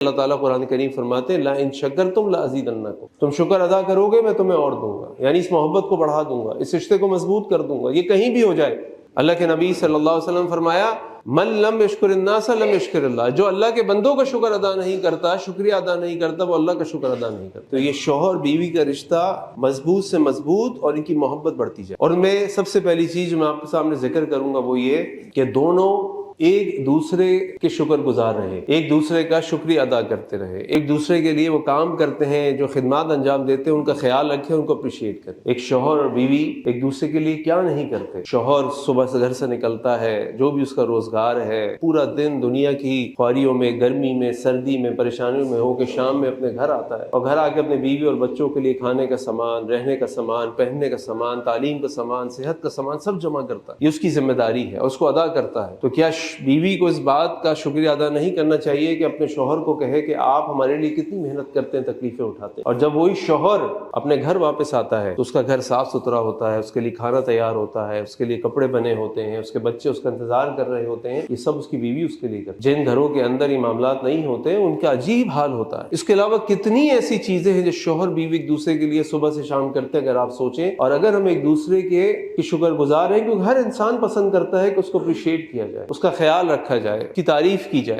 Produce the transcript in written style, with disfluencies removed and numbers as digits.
اللہ تعالیٰ قرآن کریم فرماتے ہیں لا ان شکرتم لازیدنکم، تم شکر ادا کرو گے میں تمہیں اور دوں گا، یعنی اس محبت کو بڑھا دوں گا، اس رشتے کو مضبوط کر دوں گا، یہ کہیں بھی ہو جائے۔ اللہ کے نبی صلی اللہ علیہ وسلم فرمایا من لم یشکر الناس لم یشکر اللہ، جو اللہ کے بندوں کا شکر ادا نہیں کرتا، شکریہ ادا نہیں کرتا، وہ اللہ کا شکر ادا نہیں کرتا۔ تو یہ شوہر بیوی کا رشتہ مضبوط سے مضبوط اور ان کی محبت بڑھتی جائے۔ اور میں سب سے پہلی چیز جو میں آپ کے سامنے ذکر کروں گا وہ یہ کہ دونوں ایک دوسرے کے شکر گزار رہے، ایک دوسرے کا شکریہ ادا کرتے رہے، ایک دوسرے کے لیے وہ کام کرتے ہیں جو خدمات انجام دیتے ہیں ان کا خیال رکھیں، ان کو اپریشیٹ کریں۔ ایک شوہر اور بیوی ایک دوسرے کے لیے کیا نہیں کرتے؟ شوہر صبح سے گھر سے نکلتا ہے، جو بھی اس کا روزگار ہے، پورا دن دنیا کی خواریوں میں، گرمی میں، سردی میں، پریشانیوں میں ہو کے شام میں اپنے گھر آتا ہے اور گھر آ کے اپنے بیوی اور بچوں کے لیے کھانے کا سامان، رہنے کا سامان، پہننے کا سامان، تعلیم کا سامان، صحت کا سامان سب جمع کرتا ہے۔ یہ اس کی ذمہ داری ہے، اس کو ادا کرتا ہے۔ تو کیا بیوی کو اس بات کا شکریہ ادا نہیں کرنا چاہیے کہ اپنے شوہر کو کہے کہ آپ ہمارے لیے کتنی محنت کرتے ہیں، تکلیفیں اٹھاتے ہیں؟ اور جب وہی شوہر اپنے گھر واپس آتا ہے تو اس کا گھر صاف ستھرا ہوتا ہے، اس کے لیے کھانا تیار ہوتا ہے، اس کے لیے کپڑے بنے ہوتے ہیں، اس کے بچے اس کا انتظار کر رہے ہوتے ہیں، یہ سب اس کی بیوی اس کے لیے کرتی ہے۔ جن گھروں کے اندر یہ معاملات نہیں ہوتے ان کا عجیب حال ہوتا ہے۔ اس کے علاوہ کتنی ایسی چیزیں ہیں جو شوہر بیوی ایک دوسرے کے لیے صبح سے شام کرتے ہیں، اگر آپ سوچیں، اور اگر ہم ایک دوسرے کے شکر گزار ہیں، کیونکہ ہر انسان پسند کرتا ہے کہ اس کو اپریشیٹ کیا جائے، اس کا خیال رکھا جائے، کی تعریف کی جائے۔